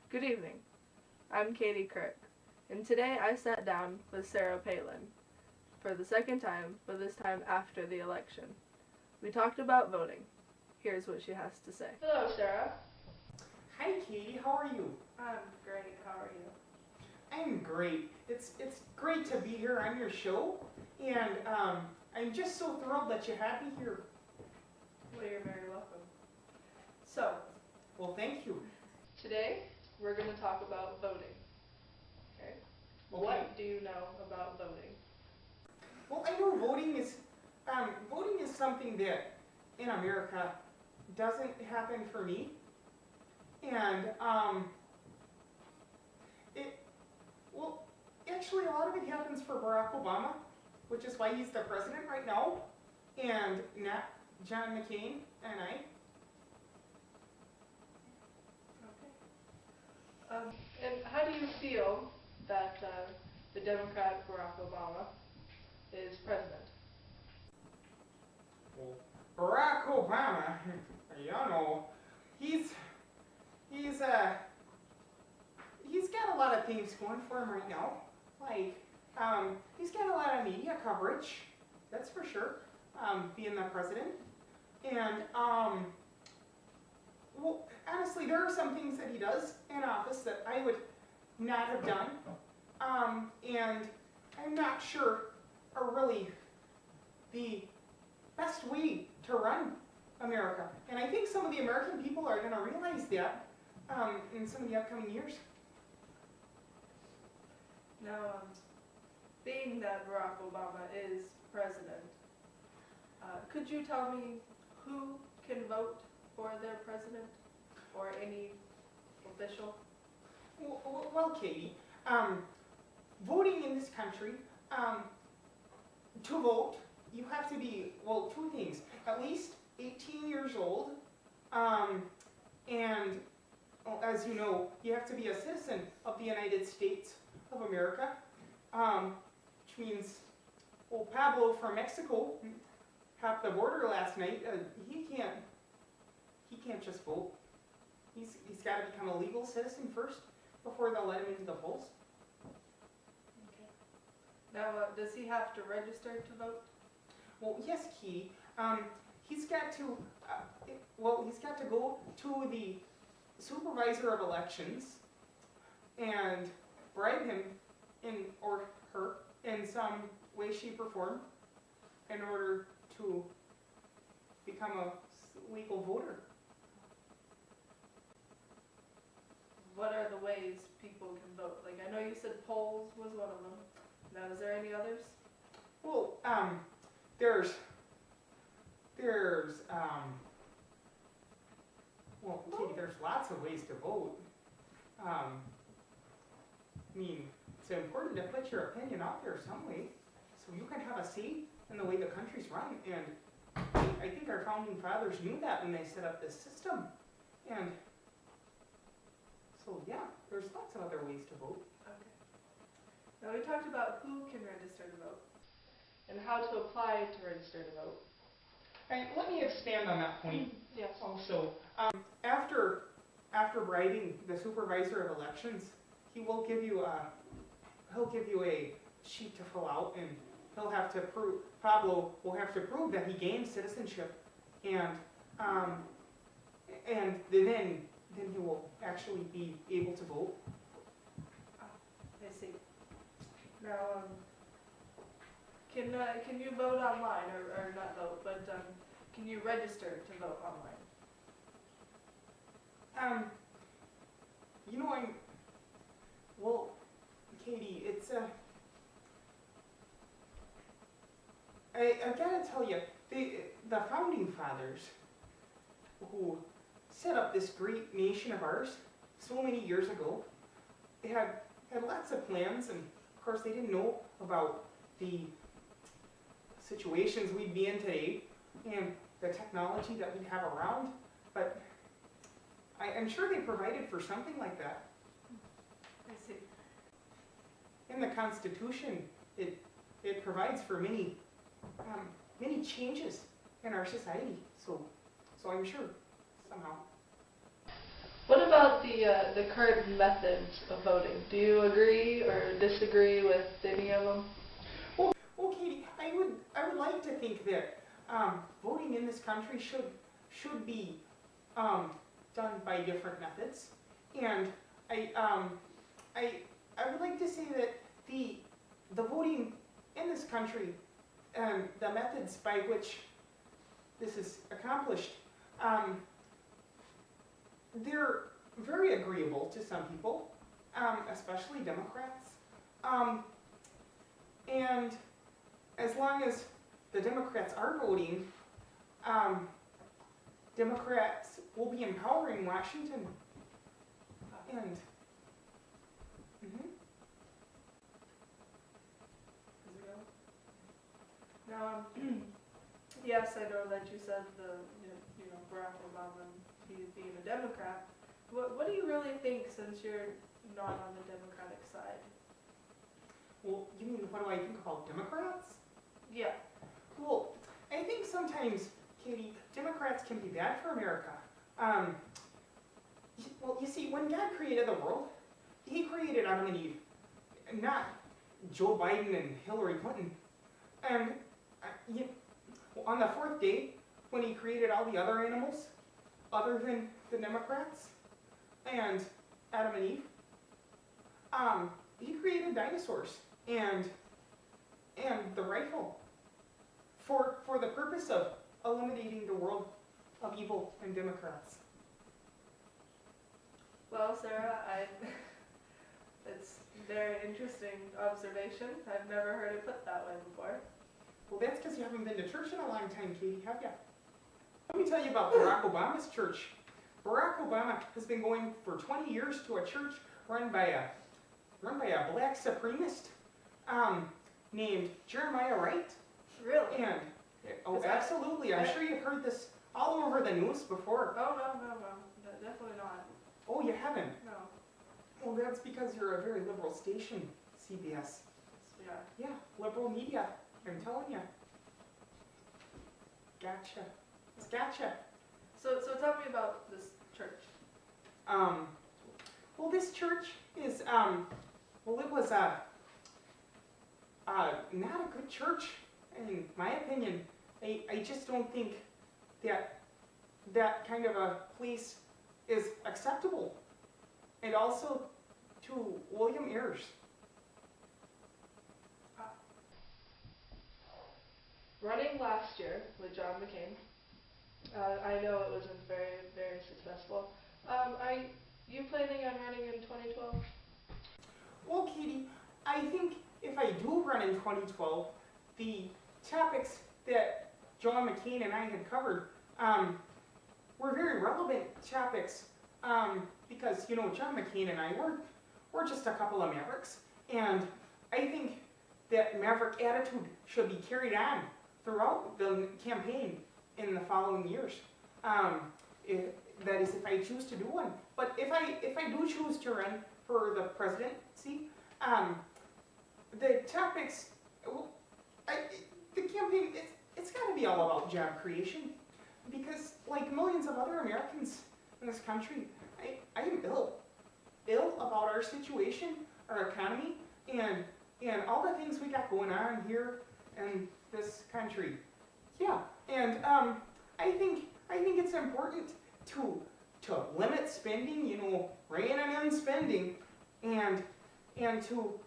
Good evening. I'm Katie Kirk, and today I sat down with Sarah Palin for the second time, but this time after the election. We talked about voting. Here's what she has to say. Hello, Sarah. Hi, Katie. How are you? I'm great. How are you? I'm great. It's great to be here on your show, and I'm just so thrilled that you had me here. Well, you're very welcome. So, Well, thank you. today we're going to talk about voting. Okay? What do you know about voting? Well, I know voting is something that in America doesn't happen for me, and actually a lot of it happens for Barack Obama, which is why he's the president right now, and not John McCain and I. Okay. And how do you feel that the Democrat Barack Obama is president? Well, Barack Obama, you know, he's got a lot of things going for him right now. Like, he's got a lot of media coverage, that's for sure, being the president. And, well, honestly, there are some things that he does in office that I would not have done, and I'm not sure are really the best way to run America. And I think some of the American people are going to realize that in some of the upcoming years. Now, being that Barack Obama is president, could you tell me who can vote for their president or any official? Well, Katie, voting in this country, to vote, you have to be, well, two things. At least 18 years old, and as you know, you have to be a citizen of the United States of America, which means, well, Pablo from Mexico hopped the border last night. He can't just vote. He's got to become a legal citizen first before they'll let him into the polls. Okay. Now, does he have to register to vote? Well, yes, Katie. He's got to go to the supervisor of elections and bribe him or her in some way, shape, or form in order to become a legal voter. What are the ways people can vote? Like, I know you said polls was one of them. Now, is there any others? Well, there's Katie, there's lots of ways to vote. I mean, it's important to put your opinion out there some way, so you can have a say in the way the country's run. And I think our founding fathers knew that when they set up this system. And so, yeah, there's lots of other ways to vote. Okay. Now, we talked about who can register to vote and how to apply to register to vote. And let me expand on that point. Yes. Also, after bribing the supervisor of elections, he'll give you a sheet to fill out, and Pablo will have to prove that he gained citizenship, and then he will actually be able to vote. I see. Now, can you vote online, or not vote, but can you register to vote online? You know, well, Katie, it's I've got to tell you, the founding fathers who set up this great nation of ours so many years ago, they had lots of plans, and of course they didn't know about the situations we'd be in today and the technology that we'd have around, but I'm sure they provided for something like that. I see. In the Constitution, it provides for many changes in our society. So I'm sure somehow. What about the current methods of voting? Do you agree or disagree with any of them? Well, Katie, I would like to think that voting in this country should be done by different methods, and I would like to say that the voting in this country and the methods by which this is accomplished, they're very agreeable to some people, especially Democrats. And as long as the Democrats are voting, Democrats will be empowering Washington. And Now, yes, I know that you said Barack Obama, he being a Democrat. What do you really think, since you're not on the Democratic side? well, you mean what do I think about Democrats? Yeah. Well, I think sometimes, Katie, Democrats can be bad for America. Well, you see, when God created the world, He created Adam and Eve, not Joe Biden and Hillary Clinton. And on the fourth day, when He created all the other animals, other than the Democrats and Adam and Eve, He created dinosaurs and the rifle for the purpose of eliminating the world of evil and Democrats. Well, Sarah, it's a very interesting observation. I've never heard it put that way before. Well, that's because you haven't been to church in a long time, Katie, have you? Let me tell you about Barack Obama's church. Barack Obama has been going for 20 years to a church run by a black supremacist named Jeremiah Wright. Really? And absolutely, I'm sure you've heard this all over the news before. Oh, no, definitely not. Oh, you haven't? No. Well, that's because you're a very liberal station, CBS. Yeah. Yeah, liberal media, I'm telling you. Gotcha. So tell me about this church. Well, this church is, well, it was not a good church, in my opinion. I just don't think that kind of a place is acceptable. And also to William Ayers. Running last year with John McCain, I know it wasn't very, very successful. Are you planning on running in 2012? Well, Katie, I think if I do run in 2012, the topics that John McCain and I had covered were very relevant topics because, John McCain and I, we're just a couple of mavericks. And I think that maverick attitude should be carried on throughout the campaign in the following years. That is, if I choose to do one. But if I do choose to run for the presidency, the topics, the campaign, it's got to be all about job creation, because like millions of other Americans in this country, I am ill about our situation, our economy, and all the things we got going on here in this country. Yeah, and I think it's important to limit spending, rein in spending, and to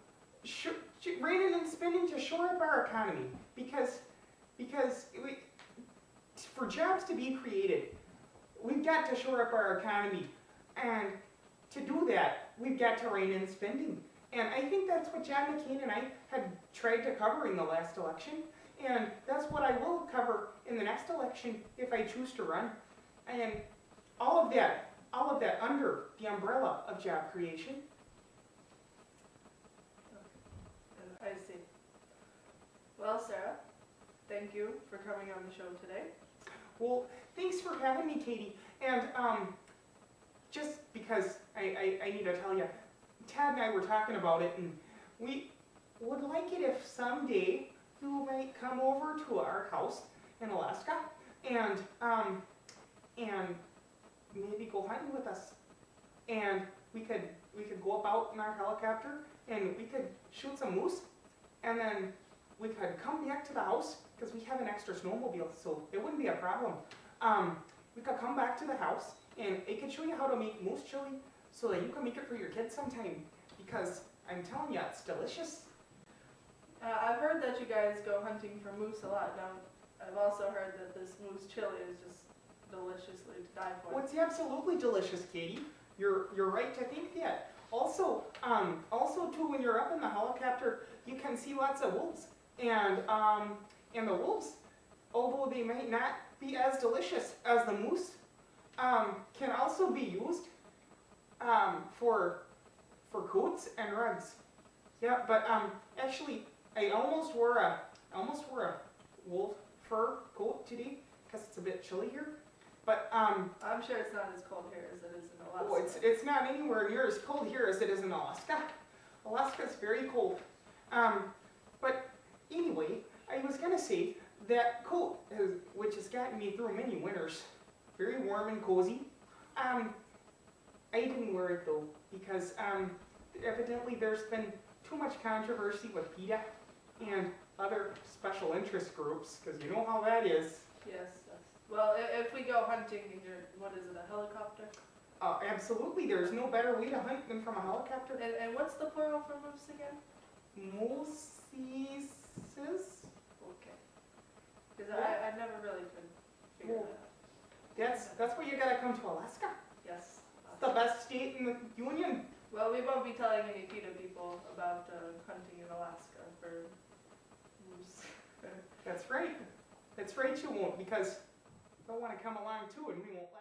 rein in spending to shore up our economy, because for jobs to be created, we've got to shore up our economy, and to do that, we've got to rein in spending. And I think that's what John McCain and I had tried to cover in the last election, and that's what I will cover in the next election if I choose to run. And all of that under the umbrella of job creation. I see. Well, Sarah, thank you for coming on the show today. Well, thanks for having me, Katie. And just because I need to tell you, Tad and I were talking about it, and we would like it if someday you might come over to our house in Alaska and maybe go hunting with us. and we could go about in our helicopter and we could shoot some moose, and then we could come back to the house because we have an extra snowmobile, so it wouldn't be a problem. We could come back to the house and it could show you how to make moose chili so that you can make it for your kids sometime, because I'm telling you, it's delicious. I've heard that you guys go hunting for moose a lot. Now, I've also heard that this moose chili is just deliciously to die for. Well, it's absolutely delicious, Katie. You're right to think that. Also too, when you're up in the helicopter, you can see lots of wolves, and the wolves, although they might not be as delicious as the moose, can also be used for coats and rugs. Yeah, but actually, I almost wore a wolf fur coat today because it's a bit chilly here. But I'm sure it's not as cold here as it is in Alaska. oh, it's not anywhere near as cold here as it is in Alaska. Alaska's very cold. But anyway, I was gonna say that coat, which has gotten me through many winters, very warm and cozy. I didn't wear it though because evidently there's been too much controversy with PETA and other special interest groups, because you know how that is. Yes, yes. Well, if we go hunting in your, what is it, a helicopter? Absolutely, there's no better way to hunt than from a helicopter. And what's the plural for moose again? Mooses? Okay. Because I never really could figure that out. That's where you gotta come to Alaska. Yes. It's the best state in the Union. Well, we won't be telling any PETA people about hunting in Alaska for moose. That's right. That's right, you won't, because they'll want to come along too and we won't let